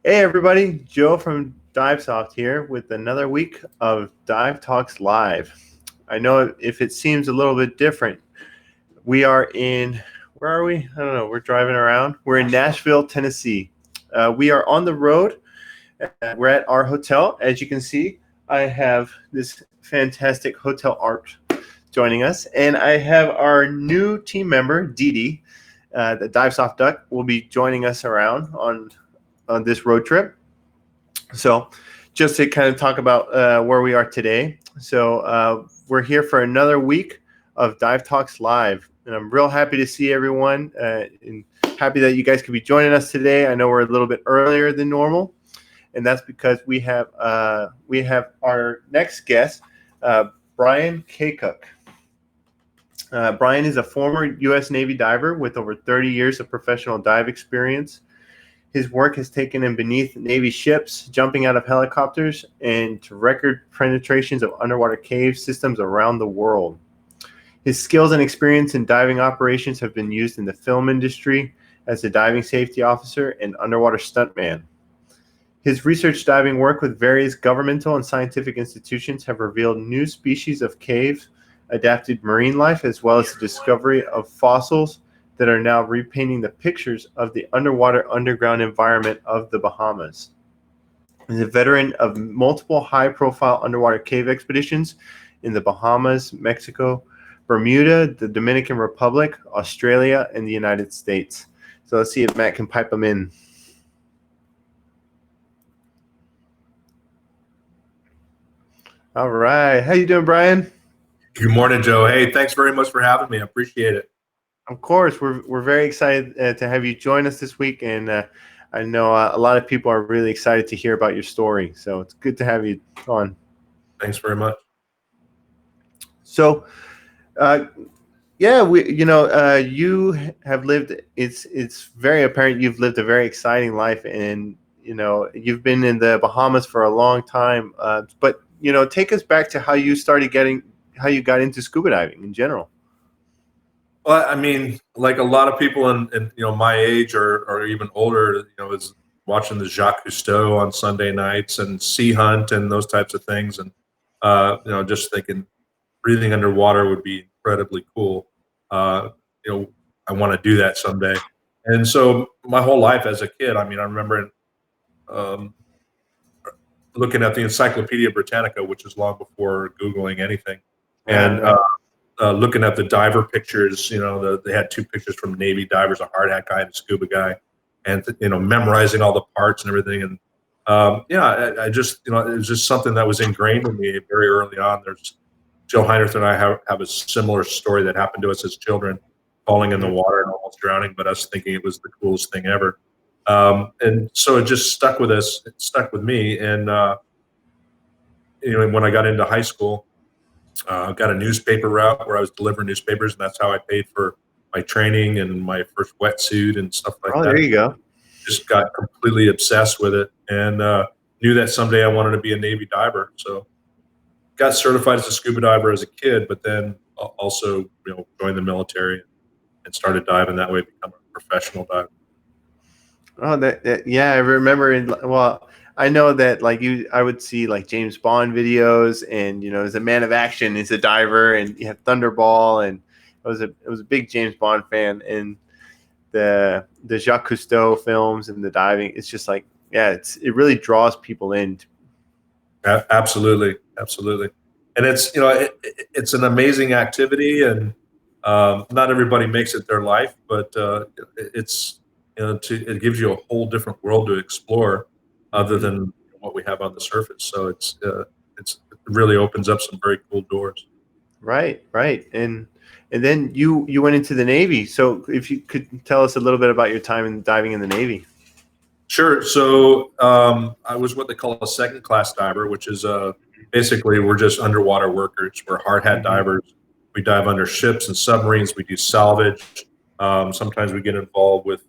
Hey everybody, Joe from Divesoft here with another week of Dive Talks Live. I know if it seems a little bit different, we are in, where are we? I don't know, we're driving around. We're in Nashville, Tennessee. We are on the road. We're at our hotel. As you can see, I have this fantastic hotel art joining us, and I have our new team member, Dee Dee, the Divesoft Duck, will be joining us around on this road trip. So just to kind of talk about where we are today. So we're here for another week of Dive Talks Live. And I'm real happy to see everyone and happy that you guys could be joining us today. I know we're a little bit earlier than normal, and that's because we have our next guest, Brian Kakuk. Brian is a former U.S. Navy diver with over 30 years of professional dive experience. His work has taken him beneath Navy ships, jumping out of helicopters, and to record penetrations of underwater cave systems around the world. His skills and experience in diving operations have been used in the film industry as a diving safety officer and underwater stuntman. His research diving work with various governmental and scientific institutions have revealed new species of cave adapted marine life, as well as the discovery of fossils that are now repainting the pictures of the underwater underground environment of the Bahammas. He's a veteran of multiple high-profile underwater cave expeditions in the Bahamas, Mexico, Bermuda, the Dominican Republic, Australia, and the United States. So let's see if Matt can pipe them in. All right. How you doing, Brian? Good morning, Joe. Hey, thanks very much for having me. I appreciate it. Of course, we're very excited to have you join us this week, and I know a lot of people are really excited to hear about your story. So it's good to have you on. Thanks very much. So, yeah, you have lived. It's very apparent you've lived a very exciting life, and you've been in the Bahamas for a long time. But take us back to how you got into scuba diving in general. Well, I mean, like a lot of people in my age or even older, is watching the Jacques Cousteau on Sunday nights and Sea Hunt and those types of things, and just thinking breathing underwater would be incredibly cool. I want to do that someday. And so my whole life as a kid, I mean, I remember looking at the Encyclopedia Britannica, which is long before Googling anything, and looking at the diver pictures. They had two pictures from Navy divers, a hard hat guy and a scuba guy, and memorizing all the parts and everything. And I just it was just something that was ingrained in me very early on. There's Joe Heinrich and I have a similar story that happened to us as children, falling in the water and almost drowning, but us thinking it was the coolest thing ever. And so it just stuck with us. It stuck with me. And when I got into high school, got a newspaper route where I was delivering newspapers, and that's how I paid for my training and my first wetsuit and stuff like that. Oh, there you go. Just got completely obsessed with it, and knew that someday I wanted to be a Navy diver. So got certified as a scuba diver as a kid, but then also joined the military and started diving that way, become a professional diver. Oh, yeah, I remember. Well, I know that I would see James Bond videos, and as a man of action, as a diver, and you have Thunderball, and I was a big James Bond fan, and the Jacques Cousteau films and the diving. It's just it really draws people in. Absolutely, and it's it's an amazing activity, and not everybody makes it their life, but it's. It gives you a whole different world to explore, other than what we have on the surface. So it really opens up some very cool doors. Right, and then you went into the Navy. So if you could tell us a little bit about your time in diving in the Navy. Sure. So I was what they call a second class diver, which is basically we're just underwater workers. We're hard hat divers. We dive under ships and submarines. We do salvage. Sometimes we get involved with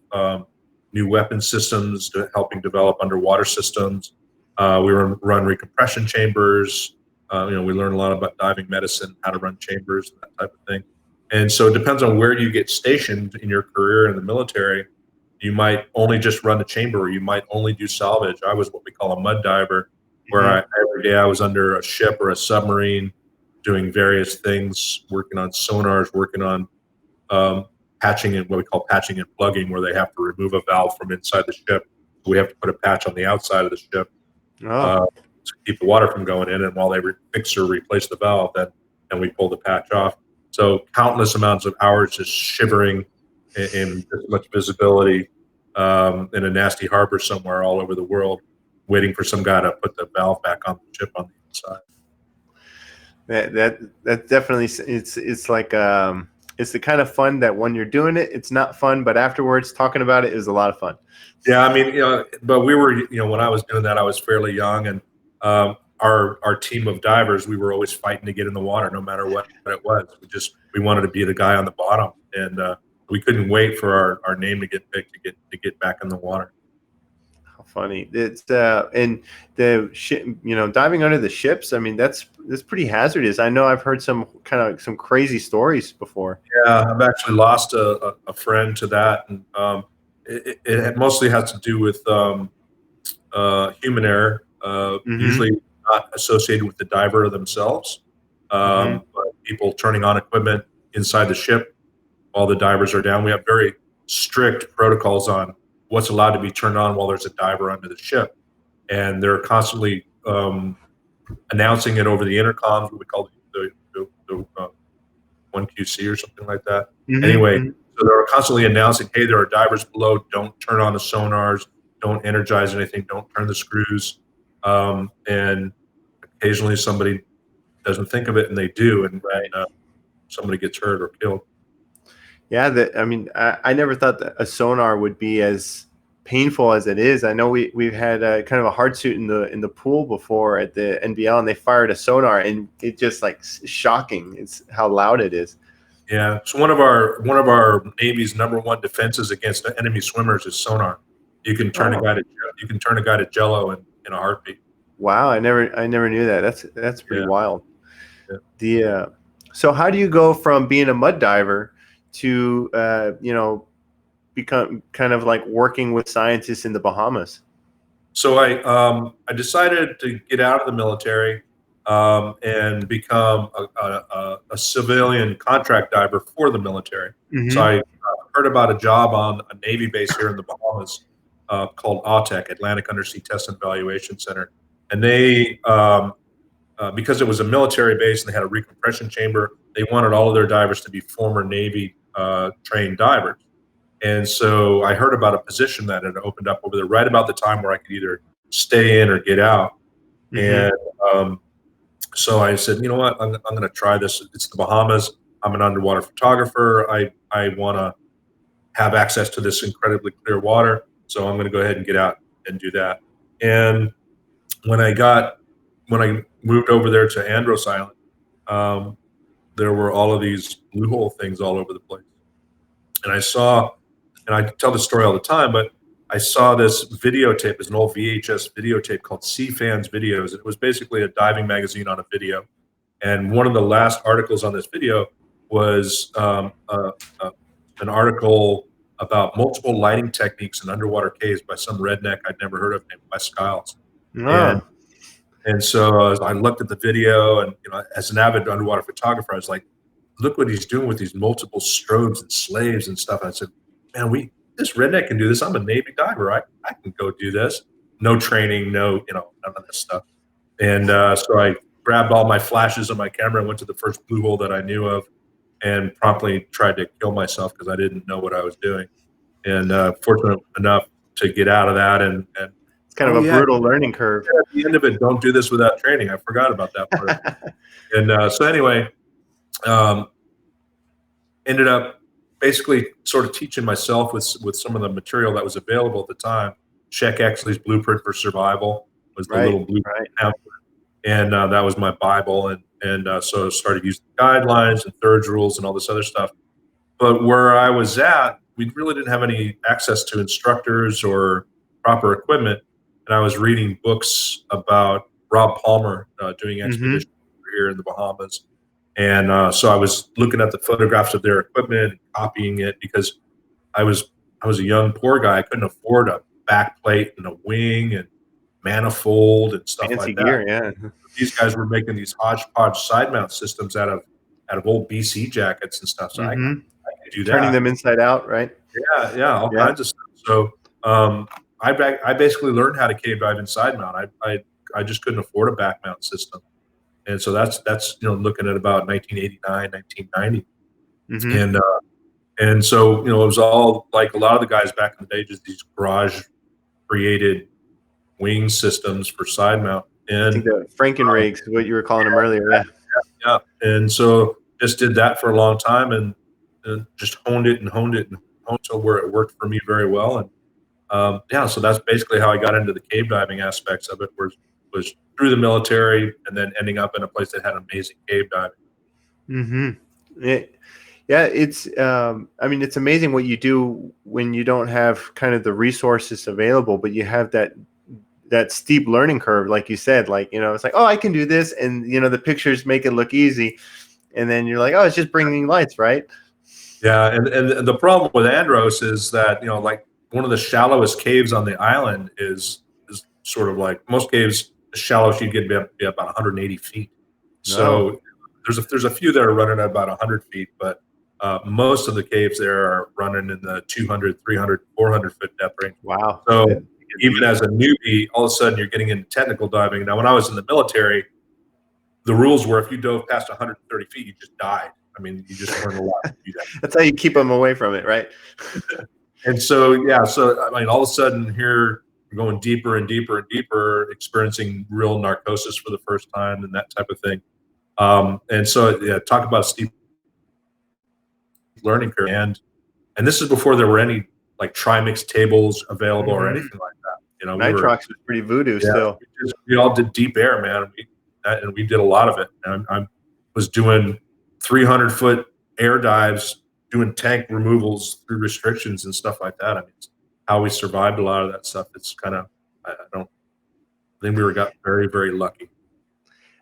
new weapon systems, helping develop underwater systems. We run recompression chambers. We learn a lot about diving medicine, how to run chambers, that type of thing. And so it depends on where you get stationed in your career in the military. You might only just run the chamber, or you might only do salvage. I was what we call a mud diver, where every day I was under a ship or a submarine doing various things, working on sonars, working on patching and what we call patching and plugging, where they have to remove a valve from inside the ship. We have to put a patch on the outside of the ship to keep the water from going in. And while they fix or replace the valve, then we pull the patch off. So countless amounts of hours just shivering in this much visibility in a nasty harbor somewhere all over the world, waiting for some guy to put the valve back on the ship on the inside. That definitely, it's like it's the kind of fun that when you're doing it, it's not fun, but afterwards talking about it is a lot of fun. Yeah, I mean, but we were, when I was doing that, I was fairly young, and our team of divers, we were always fighting to get in the water, no matter what it was. We wanted to be the guy on the bottom, and we couldn't wait for our name to get picked to get back in the water. How funny! It's and the ship, diving under the ships. I mean, that's pretty hazardous. I know I've heard some crazy stories before. Yeah, I've actually lost a friend to that, and it mostly has to do with human error. Usually not associated with the diver themselves, but people turning on equipment inside the ship while the divers are down. We have very strict protocols on what's allowed to be turned on while there's a diver under the ship, and they're constantly announcing it over the intercoms, what we call the 1QC or something like that. Anyway, so they're constantly announcing, hey, there are divers below, don't turn on the sonars, don't energize anything, don't turn the screws. And occasionally somebody doesn't think of it, and they do, and somebody gets hurt or killed. Yeah, I never thought that a sonar would be as painful as it is. I know we've had kind of a hard suit in the pool before at the NBL, and they fired a sonar, and it just like shocking. It's how loud it is. Yeah, so one of our Navy's #1 defenses against enemy swimmers is sonar. You can turn a guy to jello in a heartbeat. Wow, I never knew that. That's pretty wild. Yeah. So how do you go from being a mud diver to become kind of like working with scientists in the Bahamas? So I decided to get out of the military and become a civilian contract diver for the military. So I heard about a job on a Navy base here in the Bahamas called AUTEC, Atlantic Undersea Test and Evaluation Center. And they, because it was a military base and they had a recompression chamber, they wanted all of their divers to be former Navy trained divers. And so I heard about a position that had opened up over there right about the time where I could either stay in or get out. And so I said, you know what, I'm going to try this. It's the Bahamas. I'm an underwater photographer. I want to have access to this incredibly clear water. So I'm going to go ahead and get out and do that. And when I moved over there to Andros Island, there were all of these blue hole things all over the place. And I saw, and I tell this story all the time, but I saw this videotape, it's an old VHS videotape called Sea Fans Videos. It was basically a diving magazine on a video. And one of the last articles on this video was an article about multiple lighting techniques in underwater caves by some redneck I'd never heard of named Wes Skiles. And so I looked at the video, and as an avid underwater photographer, I was like, look what he's doing with these multiple strobes and slaves and stuff. And I said, man, this redneck can do this. I'm a Navy diver. I can go do this. No training, none of this stuff. And so I grabbed all my flashes on my camera and went to the first blue hole that I knew of, and promptly tried to kill myself because I didn't know what I was doing. And fortunate enough to get out of that. And it's kind of a brutal learning curve. At the end of it, don't do this without training. I forgot about that part. And so anyway, ended up basically sort of teaching myself with some of the material that was available at the time. Sheck Exley's Blueprint for Survival was the little blueprint pamphlet, and that was my Bible. And so I started using guidelines and thirds rules and all this other stuff. But where I was at, we really didn't have any access to instructors or proper equipment. And I was reading books about Rob Palmer doing expeditions here in the Bahamas. And so I was looking at the photographs of their equipment and copying it because I was I was a young poor guy. I couldn't afford a back plate and a wing and manifold and stuff Fancy like that. gear, yeah. These guys were making these hodgepodge side mount systems out of old BC jackets and stuff. So I could do Turning that. them inside out, right? Yeah, all Yeah. kinds of stuff. So I basically learned how to cave dive in side mount. I just couldn't afford a back mount system, and so that's looking at about 1989, 1990, Mm-hmm. and so it was all like a lot of the guys back in the day, just these garage created wing systems for side mount, I think and the Frankenrigs is what you were calling them earlier. Yeah. yeah, and so just did that for a long time, and just honed it and honed it and honed to where it worked for me very well, and yeah, so that's basically how I got into the cave diving aspects of it. Was through the military, and then ending up in a place that had amazing cave diving. Mm-hmm. Yeah, it's I mean, it's amazing what you do when you don't have kind of the resources available, but you have that steep learning curve, like you said. Like, it's like, oh, I can do this, and the pictures make it look easy, and then you're like, oh, it's just bringing lights, right? Yeah, and the problem with Andros is that like one of the shallowest caves on the island is sort of like most caves. The shallowest you get be about 180 feet. No. So there's a few that are running at about 100 feet, but most of the caves there are running in the 200, 300, 400 foot depth range. Wow. So It even as a newbie, all of a sudden you're getting into technical diving. Now, when I was in the military, the rules were if you dove past 130 feet, you just died. I mean, you just weren't allowed to do that. That's how you keep them away from it, right? And so, yeah, so I mean, all of a sudden here we're going deeper and deeper and deeper, experiencing real narcosis for the first time and that type of thing. And so, yeah, talk about a steep learning curve. And this is before there were any like trimix tables available or Mm-hmm. anything like that. We were, Nitrox was pretty voodoo yeah, still. we all did deep air, man. And we did a lot of it. And I was doing 300-foot air dives, doing tank removals through restrictions and stuff like that. I mean, it's how we survived a lot of that stuff. It's kind of, I don't I think got very, very lucky.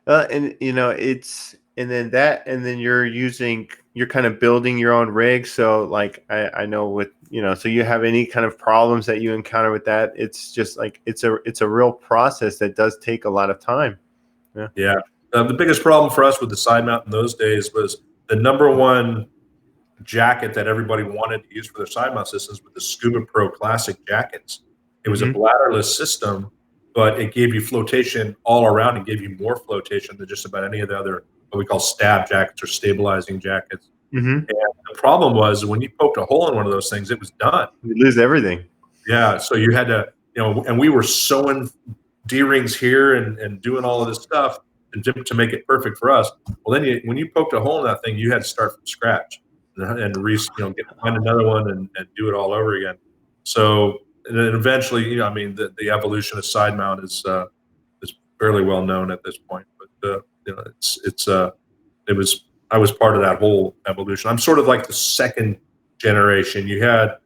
And it's and then you're kind of building your own rig. So like I know with so you have any kind of problems that you encounter with that, it's just like it's a real process that does take a lot of time. Yeah. Yeah. The biggest problem for us with the side mount in those days was the number one jacket that everybody wanted to use for their side mount systems with the Scuba Pro Classic jackets. It was a Mm-hmm. bladderless system, but it gave you flotation all around and gave you more flotation than just about any of the other what we call stab jackets or stabilizing jackets. Mm-hmm. And the problem was when you poked a hole in one of those things, it was done. You lose everything. Yeah, so you had to, and we were sewing D-rings here and doing all of this stuff to make it perfect for us. Well, then when you poked a hole in that thing, you had to start from scratch and find another one and do it all over again. So and then eventually, I mean, the evolution of side mount is fairly well known at this point. But it was I was part of that whole evolution. I'm sort of like the second generation. You had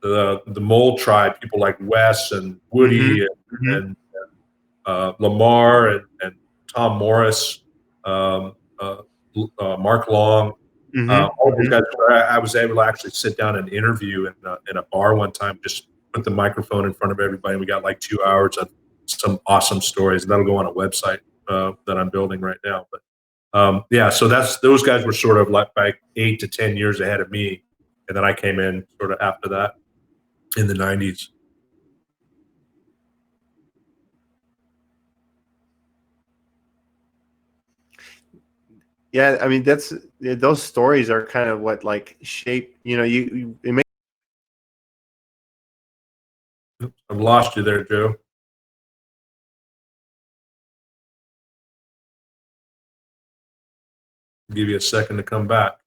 the mole tribe, people like Wes and Woody Mm-hmm. and Lamar and Tom Morris, Mark Long, Mm-hmm. all those Mm-hmm. guys. I was able to actually sit down and interview in a bar one time, just put the microphone in front of everybody. And we got like 2 hours of some awesome stories. That'll go on a website that I'm building right now. But yeah, so those guys were sort of like 8 to 10 years ahead of me, and then I came in sort of after that in the 90s. Yeah, I mean those stories are kind of what like shape. It makes I've lost you there, Joe. I'll give you a second to come back.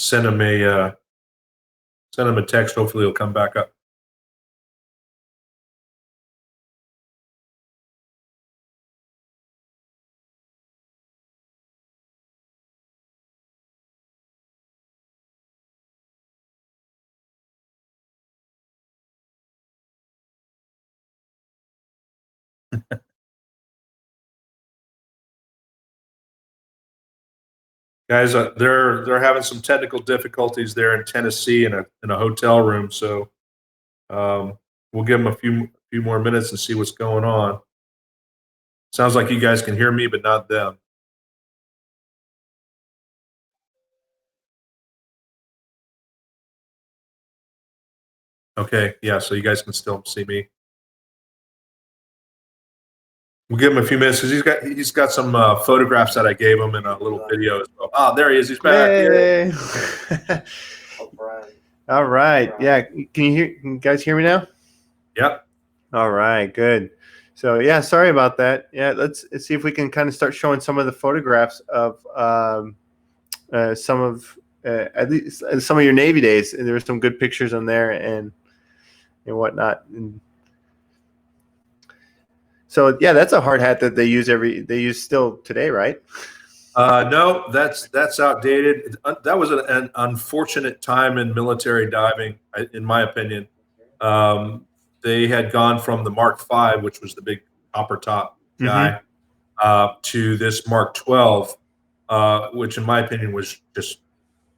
send him a text. Hopefully he'll come back up. Guys, they're having some technical difficulties there in Tennessee in a hotel room. So we'll give them a few more minutes and see what's going on. Sounds like you guys can hear me, but not them. Okay, yeah. So you guys can still see me. We'll give him a few minutes because he's got some photographs that I gave him in a little video as well. Oh, there he is. He's back. Yay. All right. Yeah. Can you guys hear me now? Yep. All right. Good. So yeah, sorry about that. Yeah, let's see if we can kind of start showing some of the photographs of some of at least some of your Navy days. And there were some good pictures on there and whatnot. And so yeah, that's a hard hat that they use still today, right? No, that's outdated. That was an unfortunate time in military diving, in my opinion. They had gone from the Mark V, which was the big copper top guy, to this Mark 12, which in my opinion was just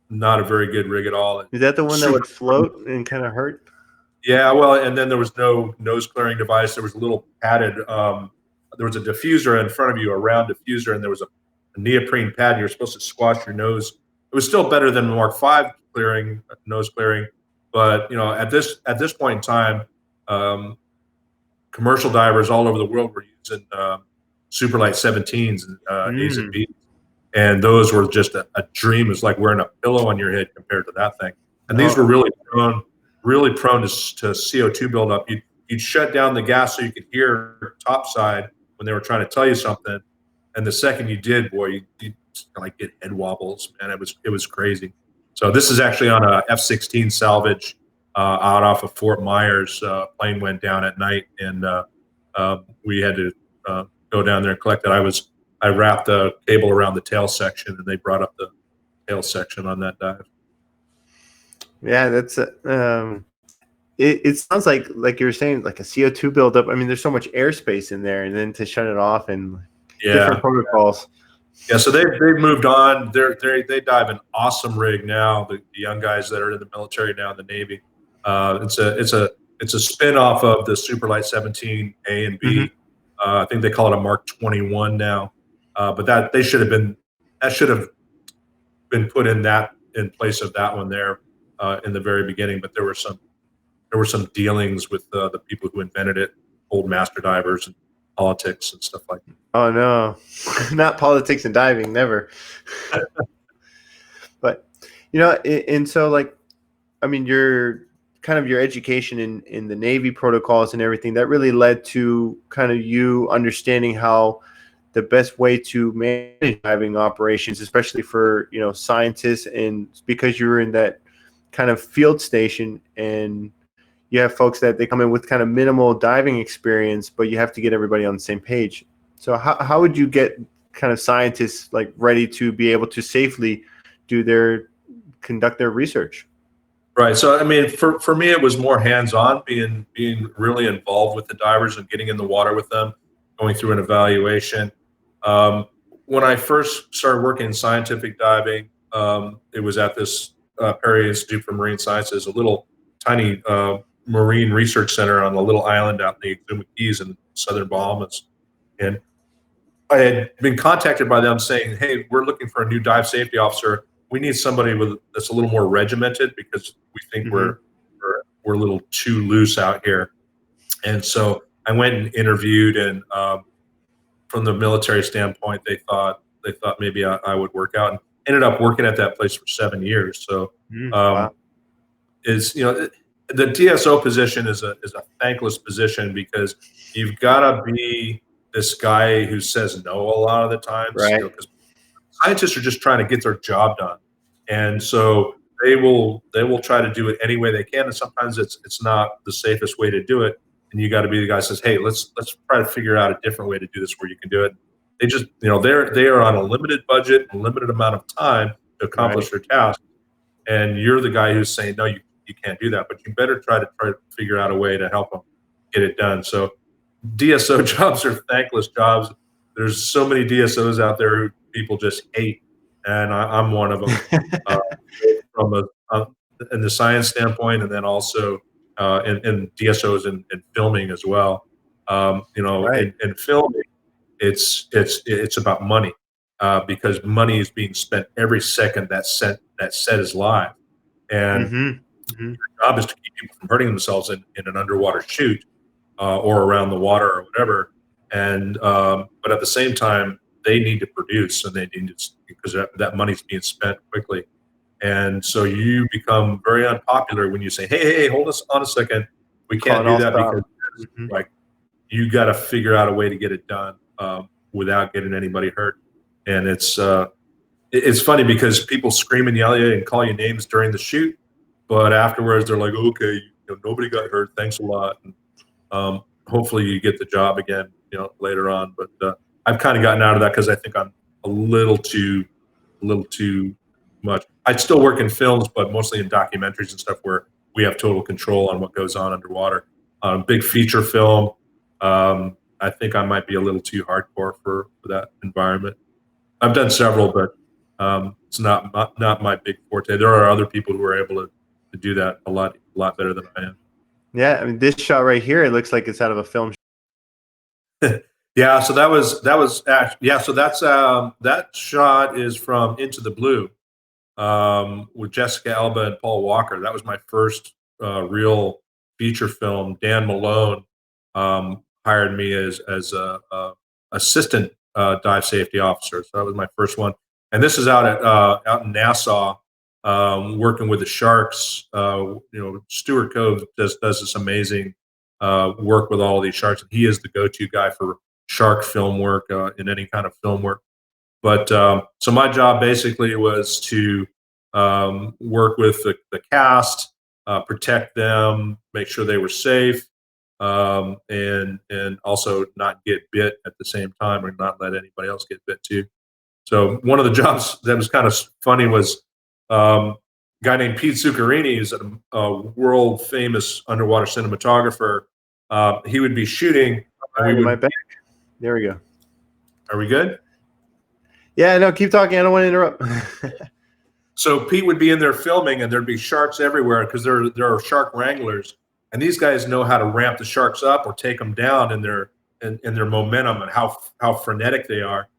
not a very good rig at all. Is that the one that would float and kind of hurt? Yeah, well, and then there was no nose clearing device. There was a little padded, there was a diffuser in front of you, a round diffuser, and there was a neoprene pad. And you're supposed to squash your nose. It was still better than Mark V nose clearing. But at this point in time, commercial divers all over the world were using Superlight 17s and A's and B's, and those were just a dream. It's like wearing a pillow on your head compared to that thing. And these were really prone to CO2 buildup. You'd shut down the gas so you could hear topside when they were trying to tell you something, and the second you did, boy, you like get head wobbles, man. It was crazy. So this is actually on a F-16 salvage out off of Fort Myers. Plane went down at night, and we had to go down there and collect it. I wrapped the cable around the tail section, and they brought up the tail section on that dive. Yeah, that's it sounds like you were saying, like a CO2 buildup. I mean, there's so much airspace in there, and then to shut it off and different protocols. Yeah, so they've moved on. They dive an awesome rig now. The young guys that are in the military now in the Navy. It's a spin-off of the Superlight 17 A and B. I think they call it a Mark 21 now. But that should have been put in place of that one there in the very beginning. But there were some dealings with the people who invented it, old master divers and politics and stuff like that. Oh no, not politics and diving, never. But and so like, I mean, your education in the Navy protocols and everything that really led to kind of you understanding how the best way to manage diving operations, especially for scientists, and because you were in that kind of field station and you have folks that they come in with kind of minimal diving experience, but you have to get everybody on the same page. So how would you get kind of scientists like ready to be able to safely conduct their research? Right. So, I mean, for me, it was more hands-on, being really involved with the divers and getting in the water with them, going through an evaluation. When I first started working in scientific diving, it was at this Perry Institute for Marine Sciences, a little tiny marine research center on a little island out in the Exuma Keys in southern Bahamas. And I had been contacted by them saying, hey, we're looking for a new dive safety officer. We need somebody that's a little more regimented because we think we're a little too loose out here. And so I went and interviewed, and from the military standpoint, they thought maybe I would work out, and ended up working at that place for 7 years. So wow. The DSO position is a thankless position because you've got to be this guy who says no a lot of the times. Right. Because scientists are just trying to get their job done. And so they will try to do it any way they can, and sometimes it's not the safest way to do it. And you got to be the guy who says, hey, let's try to figure out a different way to do this where you can do it. They just, they are on a limited budget, a limited amount of time to accomplish their task, and you're the guy who's saying, no, you can't do that, but you better try to figure out a way to help them get it done. So DSO jobs are thankless jobs. There's so many DSOs out there who people just hate, and I'm one of them. From in the science standpoint, and then also in DSOs and filming as well. In filming, it's about money, because money is being spent every second that set is live, and your job is to keep people from hurting themselves in an underwater shoot or around the water or whatever. And but at the same time, they need to produce, and they need to, because that money's being spent quickly. And so you become very unpopular when you say, hey, hold us on a second. We can't do that because like you got to figure out a way to get it done without getting anybody hurt. And it's funny because people scream and yell at you and call you names during the shoot, but afterwards they're like, okay, nobody got hurt. Thanks a lot. And hopefully you get the job again, later on. But I've kind of gotten out of that because I think I'm a little too much. I still work in films, but mostly in documentaries and stuff where we have total control on what goes on underwater. Big feature film, I think I might be a little too hardcore for that environment. I've done several, but it's not my big forte. There are other people who are able to do that a lot better than I am. Yeah, I mean, this shot right here, it looks like it's out of a film. Yeah, so that was actually, yeah. So that's that shot is from Into the Blue with Jessica Alba and Paul Walker. That was my first real feature film. Dan Malone hired me as a assistant dive safety officer. So that was my first one. And this is out in Nassau, working with the sharks. Stuart Cove does this amazing work with all of these sharks, and he is the go-to guy for shark film work in any kind of film work. But so my job basically was to work with the cast, protect them, make sure they were safe, and also not get bit at the same time, or not let anybody else get bit too. So one of the jobs that was kind of funny was a guy named Pete Zuccarini, is a world famous underwater cinematographer. He would be shooting. And we would, there we go. Are we good? Yeah, no, keep talking. I don't want to interrupt. So Pete would be in there filming, and there'd be sharks everywhere because there are shark wranglers, and these guys know how to ramp the sharks up or take them down in their momentum and how frenetic they are.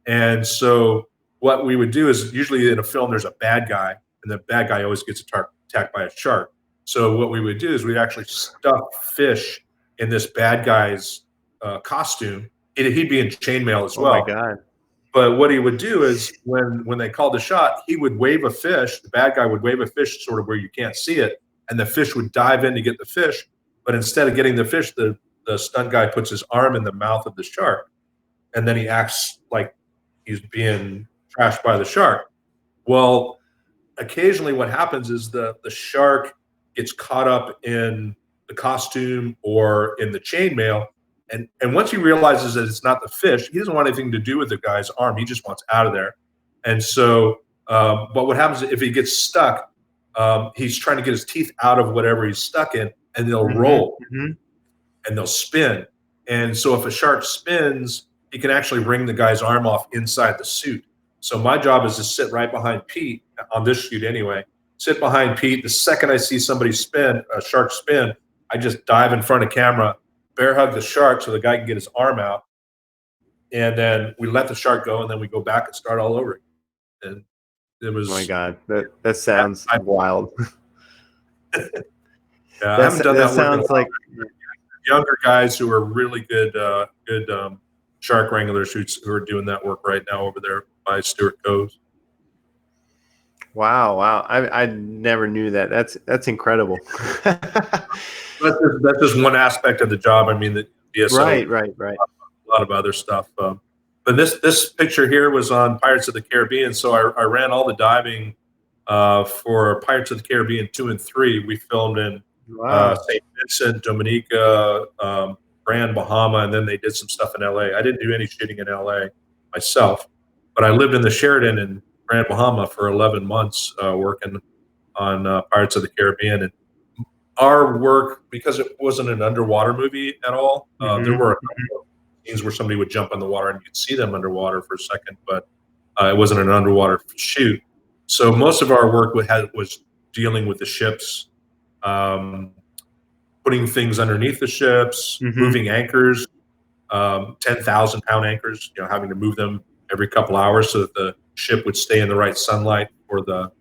And so what we would do is, usually in a film there's a bad guy, and the bad guy always gets attacked by a shark. So what we would do is we'd actually stuff fish in this bad guy's costume. He'd be in chainmail as well. Oh my God. But what he would do is when they called the shot, he would wave a fish. The bad guy would wave a fish sort of where you can't see it, and the fish would dive in to get the fish. But instead of getting the fish, the stunt guy puts his arm in the mouth of the shark, and then he acts like he's being trashed by the shark. Well, occasionally what happens is the shark gets caught up in the costume or in the chainmail. And once he realizes that it's not the fish, he doesn't want anything to do with the guy's arm. He just wants out of there. And so, but what happens if he gets stuck? He's trying to get his teeth out of whatever he's stuck in, and they'll roll and they'll spin. And so if a shark spins, he can actually wring the guy's arm off inside the suit. So my job is to sit right behind Pete on this shoot anyway. Sit behind Pete. The second I see somebody spin, a shark spin, I just dive in front of camera, bear hug the shark so the guy can get his arm out, and then we let the shark go, and then we go back and start all over. And it was, oh my God, that sounds wild. I haven't done that. Sounds like younger guys who are really good shark wrangler shoots who are doing that work right now over there by Stuart Cove. Wow. I never knew that. That's incredible. That's just one aspect of the job. I mean, the DSO, right. A lot of other stuff. But this picture here was on Pirates of the Caribbean. So I ran all the diving for Pirates of the Caribbean 2 and 3. We filmed in Wow. St. Vincent, Dominica, Grand Bahama, and then they did some stuff in LA. I didn't do any shooting in LA myself, but I lived in the Sheraton in Grand Bahama for 11 months working on Pirates of the Caribbean. And our work, because it wasn't an underwater movie at all, there were a couple of scenes where somebody would jump in the water and you'd see them underwater for a second, but it wasn't an underwater shoot. So most of our work was dealing with the ships, putting things underneath the ships, moving anchors, 10,000-pound anchors, having to move them every couple hours so that the ship would stay in the right sunlight for the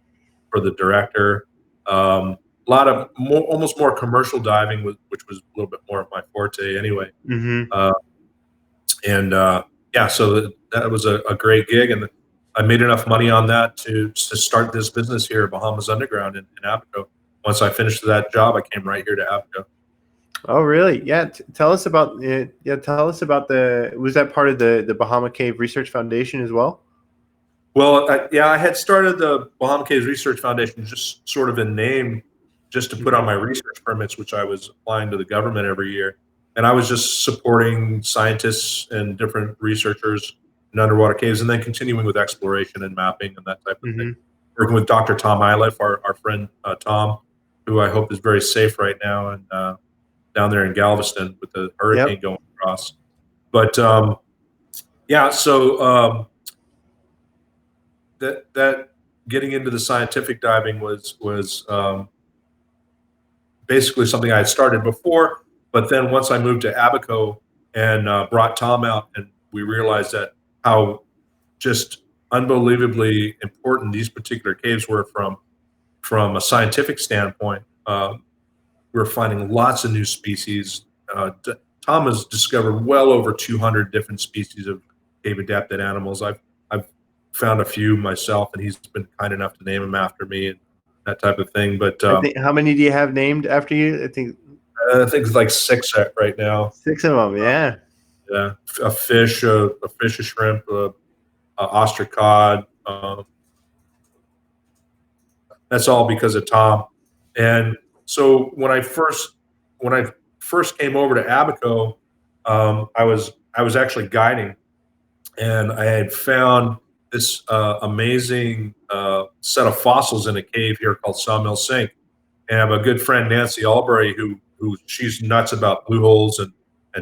director. A lot of almost more commercial diving, which was a little bit more of my forte anyway. So that was a great gig, and I made enough money on that to start this business here at Bahammas Underground in Abaco. Once I finished that job, I came right here to Abaco. Oh, really? Yeah. Tell us about Tell us about was that part of the Bahama Cave Research Foundation as well? Well, I had started the Bahama Caves Research Foundation just sort of in name, just to put on my research permits, which I was applying to the government every year. And I was just supporting scientists and different researchers in underwater caves, and then continuing with exploration and mapping and that type of thing. Working with Dr. Tom Iliff, our friend Tom, who I hope is very safe right now and down there in Galveston with the hurricane going across. But that getting into the scientific diving was basically something I had started before. But then once I moved to Abaco and brought Tom out, and we realized that how just unbelievably important these particular caves were from a scientific standpoint. We're finding lots of new species. Tom has discovered well over 200 different species of cave-adapted animals. I've found a few myself, and he's been kind enough to name them after me and that type of thing. But how many do you have named after you? I think it's like 6 right now. 6 of them, yeah. Yeah, a fish, a shrimp, a ostracod. That's all because of Tom. And so when I first came over to Abaco, I was actually guiding, and I had found this amazing set of fossils in a cave here called Sawmill Sink. And I have a good friend, Nancy Albury, who she's nuts about blue holes and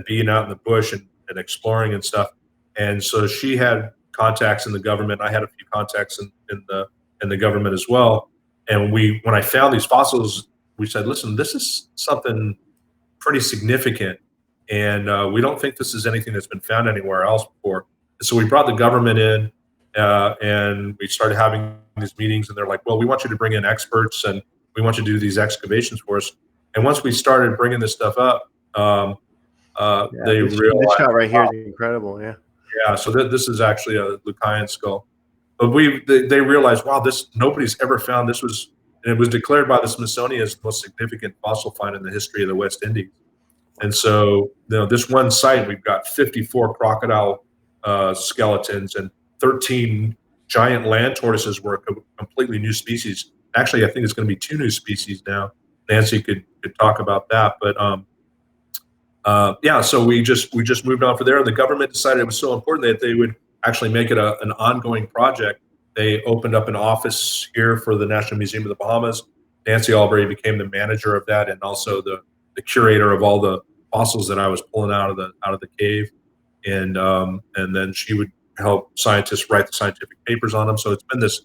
being out in the bush and exploring and stuff. And so she had contacts in the government. I had a few contacts in the government as well. And when I found these fossils, we said, listen, this is something pretty significant, and we don't think this is anything that's been found anywhere else before. So we brought the government in, and we started having these meetings, and they're like, well, we want you to bring in experts, and we want you to do these excavations for us. And once we started bringing this stuff up, they realized this shot right here is incredible. Yeah. So this is actually a Lucayan skull, but they realized, wow, nobody's ever found this. And it was declared by the Smithsonian as the most significant fossil find in the history of the West Indies. And so, this one site, we've got 54 crocodile skeletons and 13 giant land tortoises were a completely new species. Actually, I think it's going to be 2 new species now. Nancy could talk about that, but so we just moved on from there. And the government decided it was so important that they would actually make it an ongoing project. They opened up an office here for the National Museum of the Bahamas. Nancy Albury became the manager of that, and also the curator of all the fossils that I was pulling out of the cave. And then she would help scientists write the scientific papers on them. So it's been this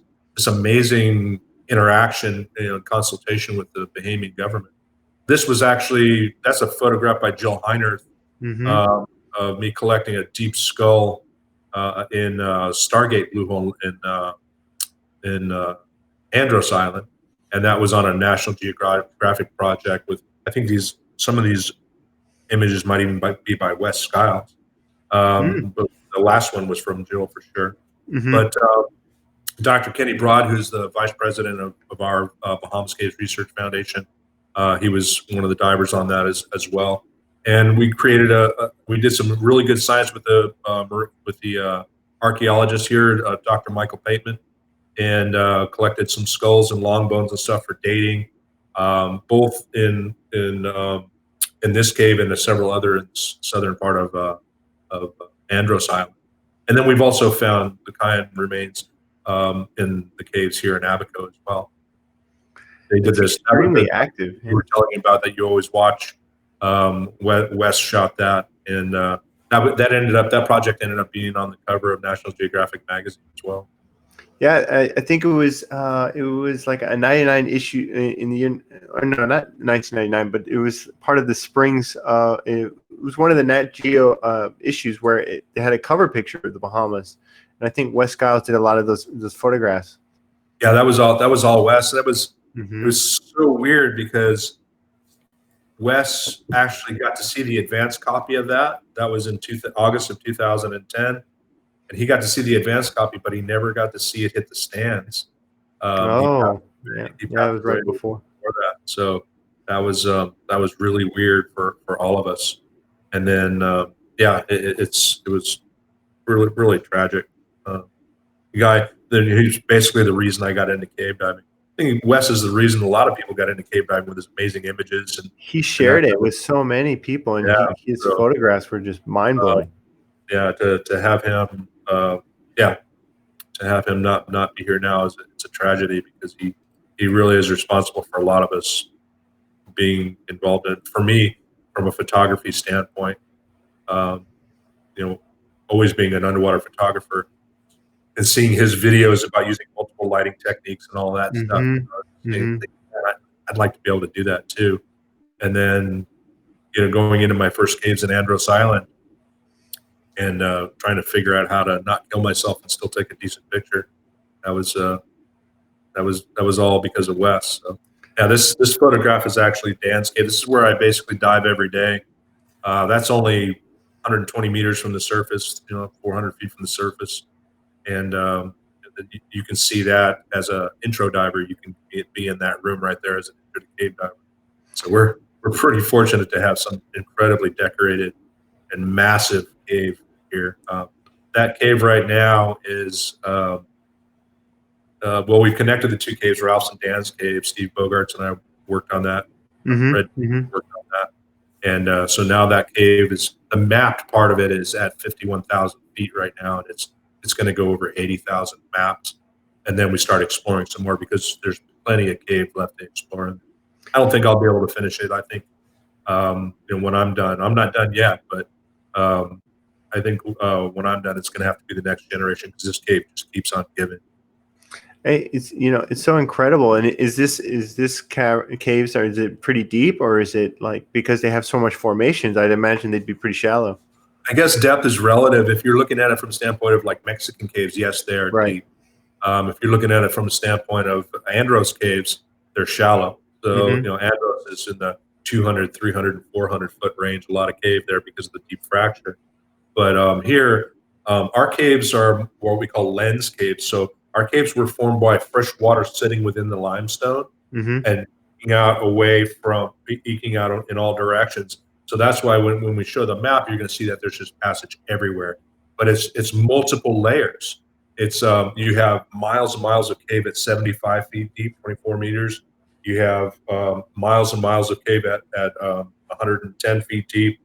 amazing interaction, consultation with the Bahamian government. This was that's a photograph by Jill Heinert of me collecting a deep skull in Stargate Blue Hole in Andros Island, and that was on a National Geographic project with, I think some of these images might even be by Wes Skiles, but the last one was from Jill for sure. But Dr. Kenny Broad, who's the vice president of our Bahammas Caves Research Foundation, he was one of the divers on that as well. And we created we did some really good science with the archaeologist here, Dr. Michael Pateman. and collected some skulls and long bones and stuff for dating, both in this cave and several other in the southern part of Andros Island. And then we've also found the Kayan remains in the caves here in Abaco as well. They did It's this. extremely active. You were telling me about that. You always watch. Wes shot that, and that project ended up being on the cover of National Geographic magazine as well. Yeah, I think it was like a 99 issue in the year, or no, not 1999, but it was part of the Springs. It was one of the Nat Geo issues where they had a cover picture of the Bahamas, and I think Wes Skiles did a lot of those photographs. Yeah, that was all Wes. It was Mm-hmm. so weird because Wes actually got to see the advanced copy of that. That was in August of 2010, and he got to see the advanced copy, but he never got to see it hit the stands. Yeah, it was right before that. So that was really weird for all of us. And then it was really, really tragic. The guy, he's basically the reason I got into cave diving. I think Wes is the reason a lot of people got into cave diving with his amazing images. And he shared it with so many people, and his photographs were just mind blowing. To have him, to have him not be here now it's a tragedy, because he really is responsible for a lot of us being involved in. For me, from a photography standpoint, always being an underwater photographer and seeing his videos about using multiple lighting techniques and all that stuff. I'd like to be able to do that too. And then, going into my first caves in Andros Island and trying to figure out how to not kill myself and still take a decent picture. That was all because of Wes. So, yeah, this photograph is actually Dan's cave. This is where I basically dive every day. That's only 120 meters from the surface, 400 feet from the surface. And you can see that as an intro diver. You can be in that room right there as an intro to cave diver. So we're pretty fortunate to have some incredibly decorated and massive cave here. That cave right now is we've connected the two caves, Ralph's and Dan's cave. Steve Bogarts and I worked on that. Worked on that. And so now that cave is, the mapped part of it is at 51,000 feet right now, and it's going to go over 80,000 maps. And then we start exploring some more, because there's plenty of cave left to explore. I don't think I'll be able to finish it. I think when I'm done, I'm not done yet, but I think when I'm done, it's going to have to be the next generation, because this cave just keeps on giving. Hey, it's so incredible. And is this caves, or is it pretty deep, or is it like, because they have so much formations, I'd imagine they'd be pretty shallow? I guess depth is relative. If you're looking at it from the standpoint of like Mexican caves, yes, they're deep. If you're looking at it from the standpoint of Andros caves, they're shallow. So, Andros is in the 200, 300, and 400 foot range, a lot of cave there because of the deep fracture. But here, our caves are what we call lens caves. So our caves were formed by fresh water sitting within the limestone and eking out in all directions. So that's why when we show the map, you're going to see that there's just passage everywhere. But it's multiple layers. It's you have miles and miles of cave at 75 feet deep, 24 meters. You have miles and miles of cave at 110 feet deep,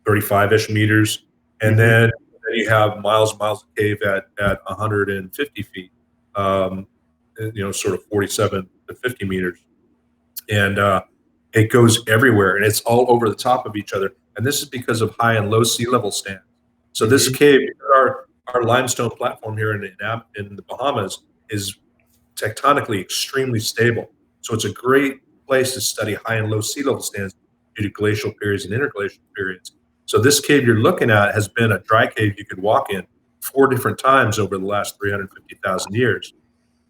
35-ish meters. And then you have miles and miles of cave at 150 feet, sort of 47 to 50 meters. And it goes everywhere, and it's all over the top of each other. And this is because of high and low sea level stands. So this cave, our limestone platform here in the Bahamas, is tectonically extremely stable. So it's a great place to study high and low sea level stands due to glacial periods and interglacial periods. So this cave you're looking at has been a dry cave you could walk in 4 different times over the last 350,000 years.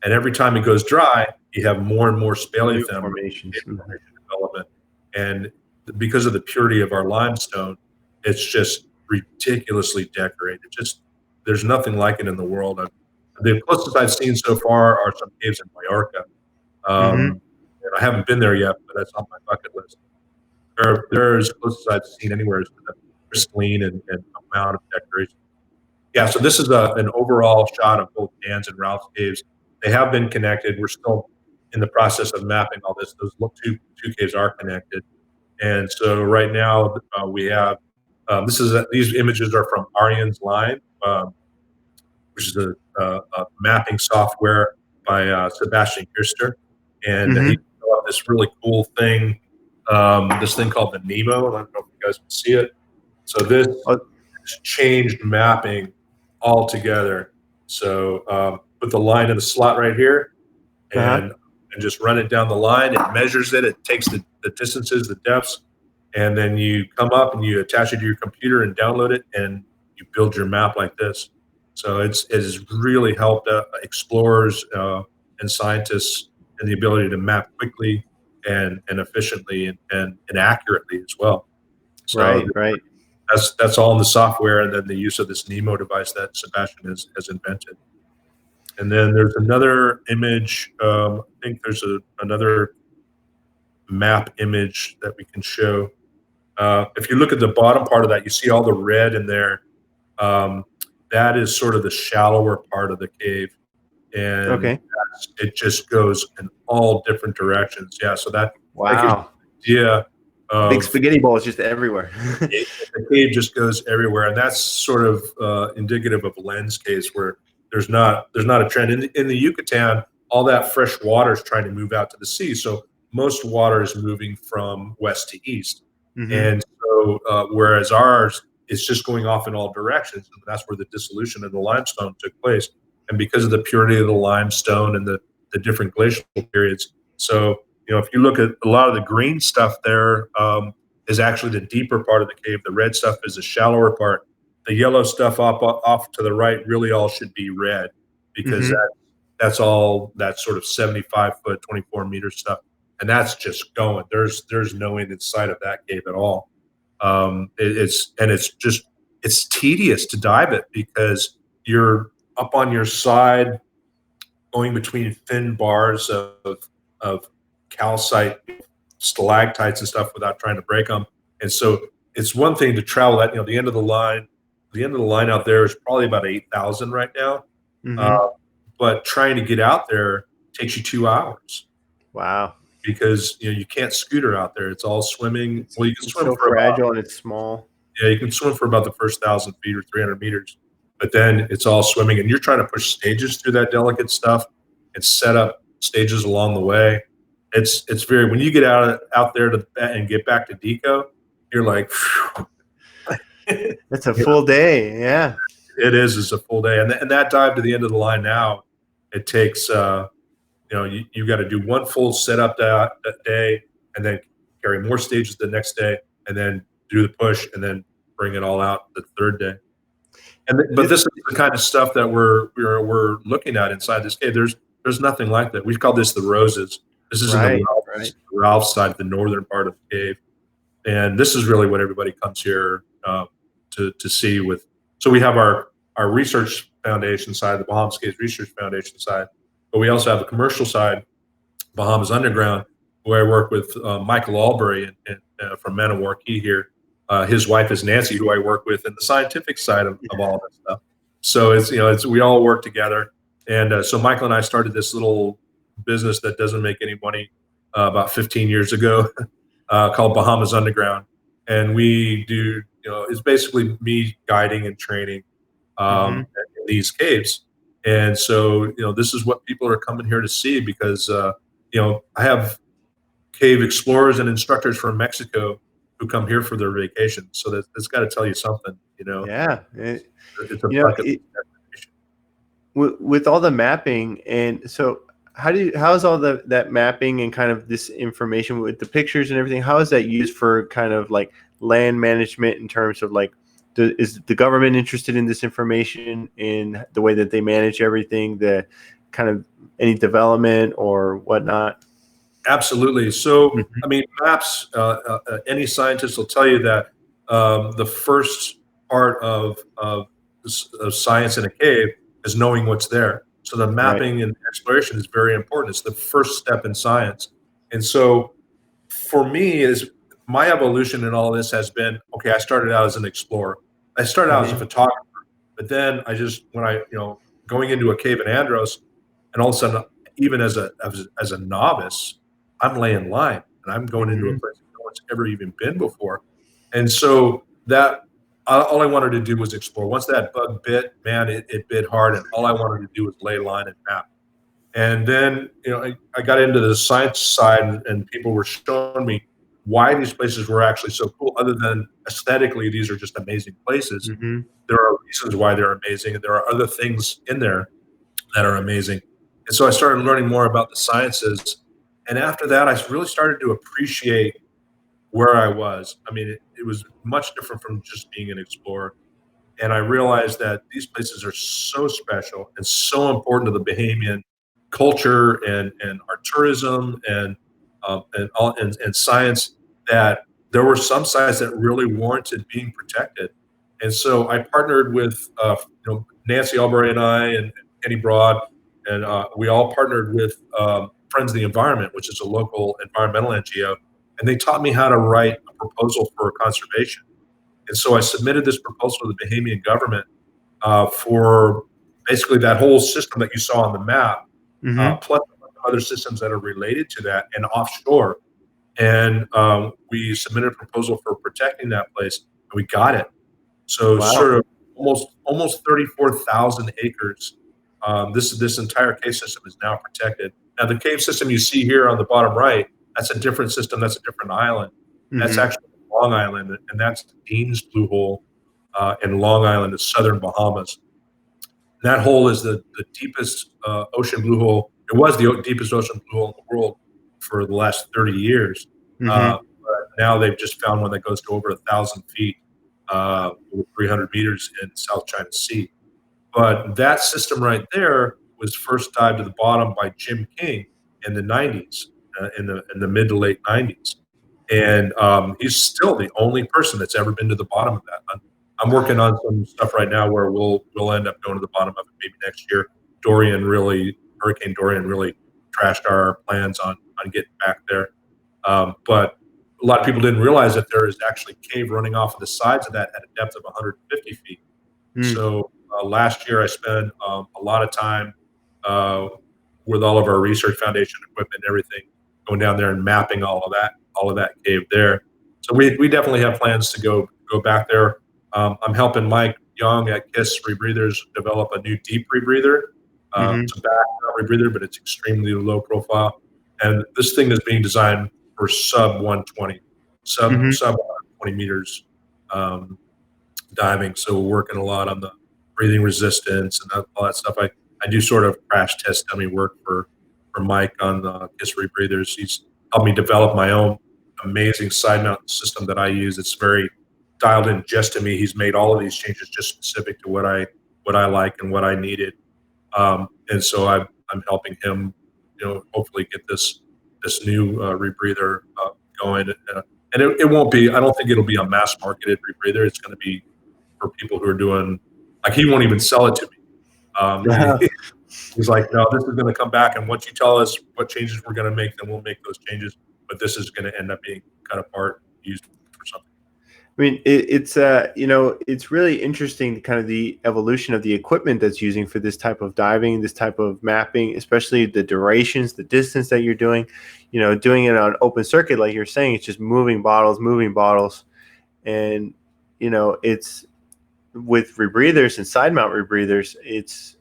And every time it goes dry, you have more and more speleothem formation development. And because of the purity of our limestone, it's just ridiculously decorated. There's nothing like it in the world. The closest I've seen so far are some caves in Mallorca. And I haven't been there yet, but that's on my bucket list. They're as close as I've seen anywhere to the pristine and amount of decoration. Yeah, so this is an overall shot of both Dan's and Ralph's caves. They have been connected. We're still in the process of mapping all this. Those two caves are connected. And so right now we have, these images are from Arian's Line, which is a mapping software by Sebastian Kirster. And he developed this really cool thing, this thing called the Nemo. I don't know if you guys can see it. So this changed mapping altogether. So put the line in the slot right here and just run it down the line. It measures it. It takes the distances, the depths, and then you come up and you attach it to your computer and download it, and you build your map like this. So it has really helped explorers and scientists and the ability to map quickly and efficiently and accurately as well. So right. That's all in the software, and then the use of this Nemo device that Sebastian has invented. And then there's another image. I think there's another map image that we can show. If you look at the bottom part of that, you see all the red in there. That is sort of the shallower part of the cave, and it just goes in all different directions. Yeah, so that big spaghetti ball is just everywhere. The cave just goes everywhere, and that's sort of indicative of lens caves where there's not a trend in the Yucatan. All that fresh water is trying to move out to the sea, so most water is moving from west to east, and so whereas ours is just going off in all directions, and that's where the dissolution of the limestone took place, and because of the purity of the limestone and the different glacial periods. So if you look at a lot of the green stuff there, is actually the deeper part of the cave. The red stuff is the shallower part. The yellow stuff off to the right really all should be red, because that's all that sort of 75-foot, 24-meter stuff, and that's just going. There's no end in sight of that cave at all. It's tedious to dive it because you're up on your side, going between thin bars of calcite, stalactites and stuff without trying to break them. And so it's one thing to travel that, the end of the line. The end of the line out there is probably about 8,000 right now. But trying to get out there takes you 2 hours. Wow. Because you can't scooter out there. It's all swimming. Well, you can swim so for fragile and it's small. Yeah, you can swim for about the first 1,000 feet or 300 meters, but then it's all swimming, and you're trying to push stages through that delicate stuff and set up stages along the way. It's very, when you get out there and get back to Deco, you're like, it's a full day. Yeah, it is. It's a full day, and that dive to the end of the line now, it takes. You got to do one full setup that day, and then carry more stages the next day, and then do the push, and then bring it all out the third day. But this is the kind of stuff that we're looking at inside this cave. There's nothing like that. We've called this the Roses. This is in the Ralph side, the northern part of the cave, and this is really what everybody comes here to see. So we have our research foundation side, the Bahammas Caves Research Foundation side. But we also have the commercial side, Bahammas Underground, where I work with Michael Albury from Maniwaki here. His wife is Nancy, who I work with in the scientific side of all this stuff. So we all work together. And so Michael and I started this little business that doesn't make any money about 15 years ago called Bahammas Underground. And we do, it's basically me guiding and training in these caves. And so, this is what people are coming here to see because, I have cave explorers and instructors from Mexico who come here for their vacation. So that's got to tell you something, Yeah. It's a bucket with all the mapping. And so how's all that mapping and kind of this information with the pictures and everything, how is that used for kind of like land management in terms of like, is the government interested in this information in the way that they manage everything, the kind of any development or whatnot? Absolutely. So, I mean, maps, any scientist will tell you that the first part of science in a cave is knowing what's there. So the mapping and exploration is very important. It's the first step in science. And so for me, my evolution in all this has been, okay, I started out as an explorer. I started out as a photographer, but then going into a cave in Andros, and all of a sudden, even as a novice, I'm laying line and I'm going into a place no one's ever even been before. And so that all I wanted to do was explore. Once that bug bit, man, it bit hard, and all I wanted to do was lay line and map. And then, I got into the science side, and people were showing me why these places were actually so cool. Other than aesthetically, these are just amazing places. Mm-hmm. There are reasons why they're amazing, and there are other things in there that are amazing. And so I started learning more about the sciences. And after that, I really started to appreciate where I was. I mean, it was much different from just being an explorer. And I realized that these places are so special and so important to the Bahamian culture and our tourism and science, that there were some sites that really warranted being protected. And so I partnered with Nancy Albury and I and Kenny Broad, and we all partnered with Friends of the Environment, which is a local environmental NGO, and they taught me how to write a proposal for conservation. And so I submitted this proposal to the Bahamian government for basically that whole system that you saw on the map, plus other systems that are related to that and offshore. And we submitted a proposal for protecting that place, and we got it. So sort of almost 34,000 acres. This entire cave system is now protected. Now the cave system you see here on the bottom right, that's a different system. That's a different island. That's actually Long Island, and that's Dean's Blue Hole in Long Island, the southern Bahamas. That hole is the deepest ocean blue hole. It was the deepest ocean blue hole in the world for the last 30 years. But now they've just found one that goes to over 1,000 feet, 300 meters in South China Sea. But that system right there was first dived to the bottom by Jim King in the 90s, in the mid to late 90s. And he's still the only person that's ever been to the bottom of that. I'm working on some stuff right now where we'll end up going to the bottom of it maybe next year. Hurricane Dorian really trashed our plans on getting back there. But a lot of people didn't realize that there is actually cave running off of the sides of that at a depth of 150 feet. So last year I spent a lot of time with all of our research foundation equipment and everything, going down there and mapping all of that cave there. So we definitely have plans to go back there. I'm helping Mike Young at KISS Rebreathers develop a new deep rebreather. It's a background rebreather, but it's extremely low profile. And this thing is being designed for sub 120, sub 120 meters diving. So we're working a lot on the breathing resistance and all that stuff. I do sort of crash test dummy work for Mike on the KISS Rebreathers. He's helped me develop my own amazing side mount system that I use. It's very dialed in just to me. He's made all of these changes just specific to what I like and what I needed. And so I'm helping him, hopefully get this new rebreather going. And it won't be, I don't think it'll be a mass marketed rebreather. It's going to be for people who are doing, like, he won't even sell it to me. He's like, no, this is going to come back, and once you tell us what changes we're going to make, then we'll make those changes. But this is going to end up being cut apart, used for something. I mean, it's really interesting, kind of the evolution of the equipment that's using for this type of diving, this type of mapping, especially the durations, the distance that you're doing. Doing it on open circuit, like you're saying, it's just moving bottles, and it's with rebreathers and side mount rebreathers. It's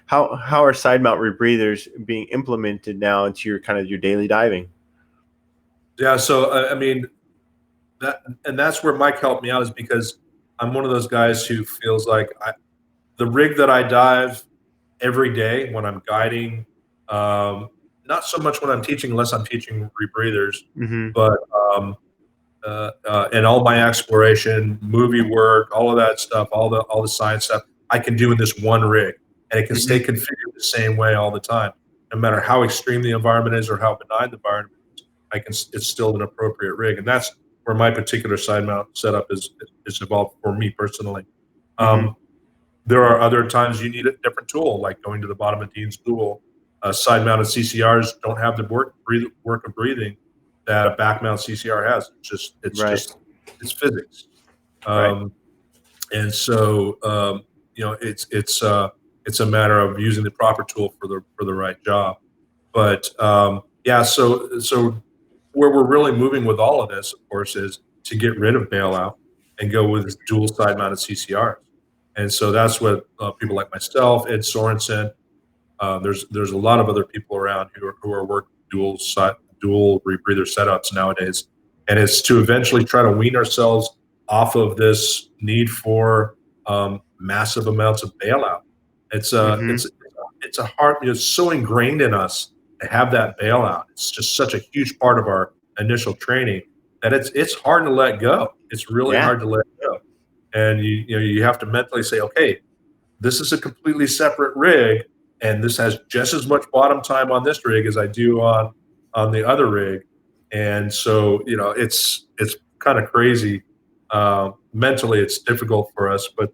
how are side mount rebreathers being implemented now into your daily diving? Yeah, so I mean. That's where Mike helped me out, is because I'm one of those guys who feels like the rig that I dive every day when I'm guiding, not so much when I'm teaching, unless I'm teaching rebreathers, but and all my exploration, movie work, all of that stuff, all the science stuff, I can do in this one rig, and it can stay configured the same way all the time, no matter how extreme the environment is or how benign the environment is. It's still an appropriate rig, and that's where my particular side mount setup is evolved for me personally. There are other times you need a different tool, like going to the bottom of Dean's Blue Hole. Side mounted CCRs don't have the work of breathing that a back mount CCR has. It's physics. And so It's a matter of using the proper tool for the right job. But yeah, so where we're really moving with all of this, of course, is to get rid of bailout and go with dual side mounted CCRs. And so that's what people like myself, Ed Sorensen, there's a lot of other people around who are working dual rebreather setups nowadays, and it's to eventually try to wean ourselves off of this need for massive amounts of bailout. It's it's a hard, it's so ingrained in us to have that bailout. It's just such a huge part of our initial training that it's hard to let go. It's really Yeah. hard to let go, and you have to mentally say, okay, this is a completely separate rig, and this has just as much bottom time on this rig as I do on the other rig. And so it's kind of crazy. Mentally, it's difficult for us, but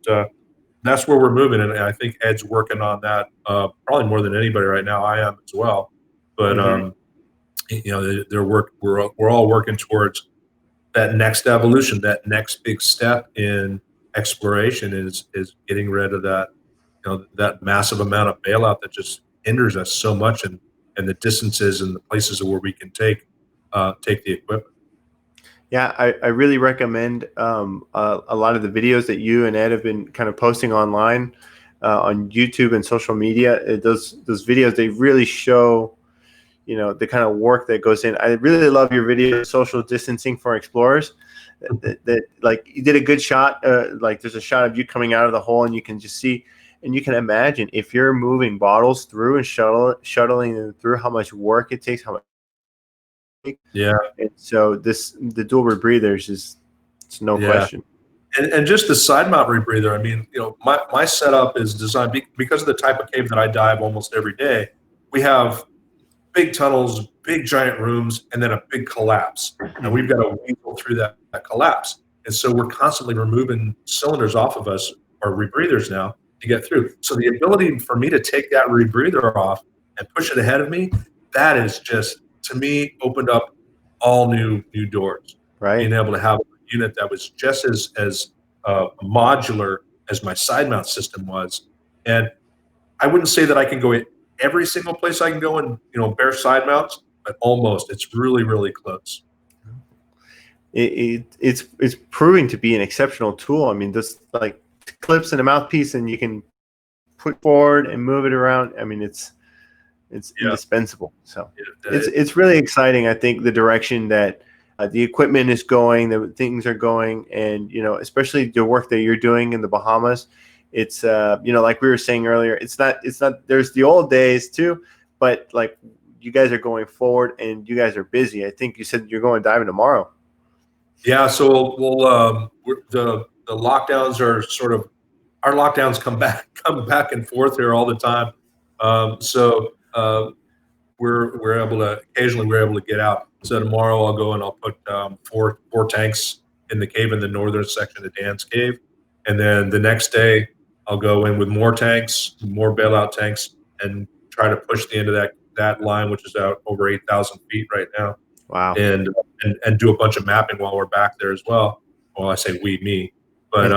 that's where we're moving, and I think Ed's working on that probably more than anybody right now. I am as well, but we're all working towards that next evolution, that next big step in exploration is getting rid of that that massive amount of bailout that just hinders us so much, and the distances and the places where we can take the equipment. Yeah, I really recommend a lot of the videos that you and Ed have been kind of posting online on YouTube and social media. Those videos, they really show, the kind of work that goes in. I really love your video, social distancing for explorers. That like you did a good shot. Like there's a shot of you coming out of the hole, and you can just see, and you can imagine if you're moving bottles through and shuttling them through, how much work it takes, how much. Yeah. And so the dual rebreathers it's no question. And just the side mount rebreather. I mean, my setup is designed because of the type of cave that I dive almost every day. We have big tunnels, big giant rooms, and then a big collapse. And we've got to weasel through that collapse. And so we're constantly removing cylinders off of us, or rebreathers now, to get through. So the ability for me to take that rebreather off and push it ahead of me, that is just, to me, opened up all new doors. Right. Being able to have a unit that was just as modular as my side mount system was. And I wouldn't say that I can go every single place I can go and bare side mounts, but almost. It's really, really close. It's proving to be an exceptional tool. I mean, this like clips and a mouthpiece, and you can put forward and move it around. I mean, it's indispensable. So it's really exciting. I think the direction that the equipment is going, the things are going, and especially the work that you're doing in the Bahamas. It's like we were saying earlier, it's not there's the old days too, but like you guys are going forward and you guys are busy. I think you said you're going diving tomorrow. Yeah, so the lockdowns are sort of, our lockdowns come back and forth here all the time. So we're able to occasionally get out. So tomorrow I'll go and I'll put four tanks in the cave, in the northern section of Dan's cave, and then the next day I'll go in with more tanks, more bailout tanks, and try to push the end of that line, which is out over 8,000 feet right now. Wow. And do a bunch of mapping while we're back there as well. Well, I say we, me, but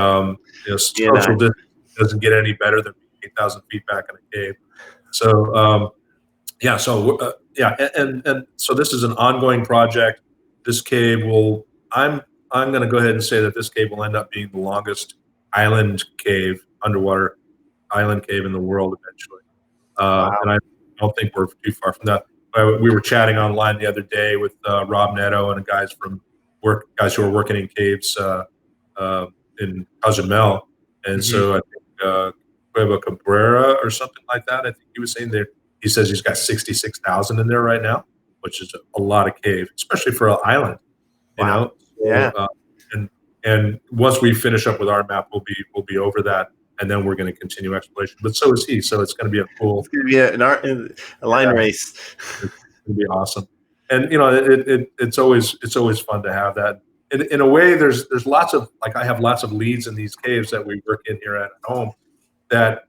social distance doesn't get any better than 8,000 feet back in a cave. So and so this is an ongoing project. This cave I'm going to go ahead and say that this cave will end up being the longest underwater island cave in the world eventually. Wow. And I don't think we're too far from that. We were chatting online the other day with Rob Netto and guys who are working in caves in Cozumel, and so I think Cueva Cabrera or something like that. I think he was saying there. He says he's got 66,000 in there right now, which is a lot of cave, especially for an island. Wow. Yeah. And once we finish up with our map, we'll be over that, and then we're going to continue exploration. But so is he. So it's going to be a cool. It's going to be a line race. It's going to be awesome. And it's always fun to have that. In a way, there's lots of, like, I have lots of leads in these caves that we work in here at home that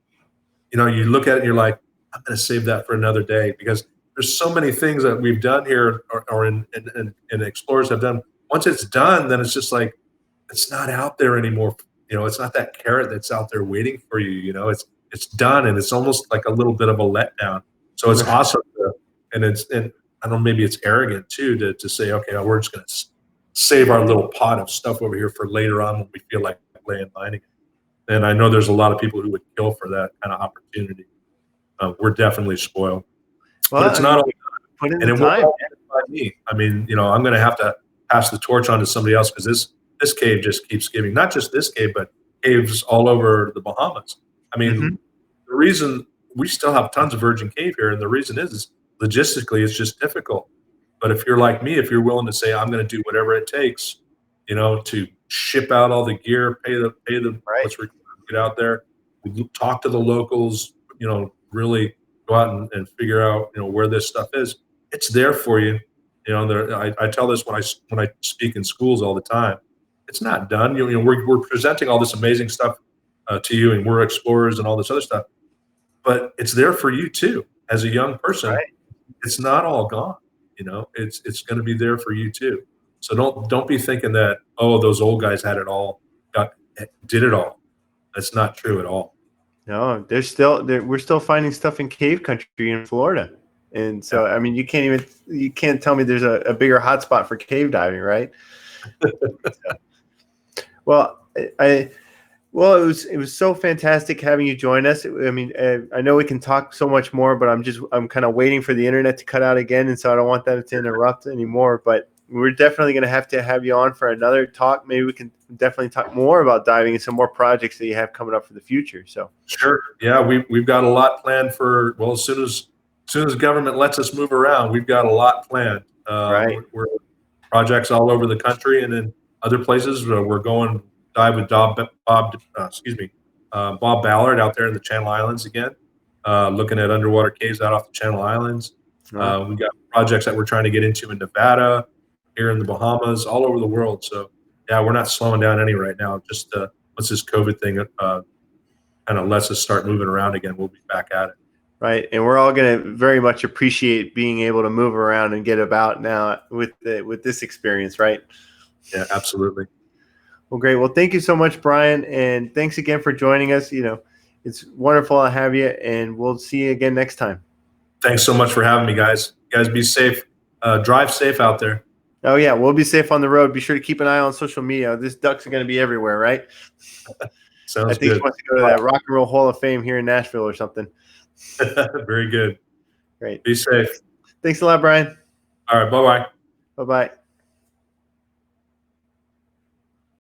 you look at it and you're like, I'm going to save that for another day, because there's so many things that we've done here or in explorers have done. Once it's done, then it's just like, it's not out there anymore. It's not that carrot that's out there waiting for you. it's done, and it's almost like a little bit of a letdown. So it's awesome, and I don't know, maybe it's arrogant too to say, okay, we're just going to save our little pot of stuff over here for later on when we feel like laying mining. And I know there's a lot of people who would kill for that kind of opportunity. We're definitely spoiled, Well, but it's not only put in and the it won't time. all be by me. I mean, I'm going to have to pass the torch on to somebody else, because this cave just keeps giving. Not just this cave, but caves all over the Bahamas. I mean, the reason we still have tons of virgin cave here, and the reason is logistically it's just difficult. But if you're like me, if you're willing to say, I'm going to do whatever it takes, to ship out all the gear, pay the what's required to get out there, talk to the locals, really go out and figure out where this stuff is. It's there for you. I tell this when I speak in schools all the time. It's not done. We're presenting all this amazing stuff to you, and we're explorers and all this other stuff. But it's there for you too, as a young person. Right. It's not all gone. It's going to be there for you too. So don't be thinking that, oh, those old guys had it all, did it all. That's not true at all. No, we're still finding stuff in cave country in Florida. And so, I mean, you can't tell me there's a bigger hotspot for cave diving, right? Well, it was so fantastic having you join us. I mean, I know we can talk so much more, but I'm kind of waiting for the internet to cut out again, and so I don't want that to interrupt anymore. But we're definitely going to have you on for another talk. Maybe we can definitely talk more about diving and some more projects that you have coming up for the future. So sure, yeah, we've got a lot planned for. Well, as soon as government lets us move around, we've got a lot planned. Right. We're projects all over the country, and then other places. We're going dive with Bob Ballard out there in the Channel Islands again, looking at underwater caves out off the Channel Islands. Right. We've got projects that we're trying to get into in Nevada, here in the Bahamas, all over the world. So yeah, we're not slowing down any right now. Just once this COVID thing kind of lets us start moving around again, we'll be back at it. Right, and we're all going to very much appreciate being able to move around and get about now with this experience, right? Yeah, absolutely. Well, great. Well, thank you so much, Brian, and thanks again for joining us. It's wonderful to have you, and we'll see you again next time. Thanks so much for having me, guys. You guys be safe. Drive safe out there. Oh, yeah, we'll be safe on the road. Be sure to keep an eye on social media. This ducks are going to be everywhere, right? Sounds I think good. she wants to go to that Rock and Roll Hall of Fame here in Nashville or something. Very good. Great. Be safe. Thanks a lot, Brian. All right. Bye-bye. Bye-bye.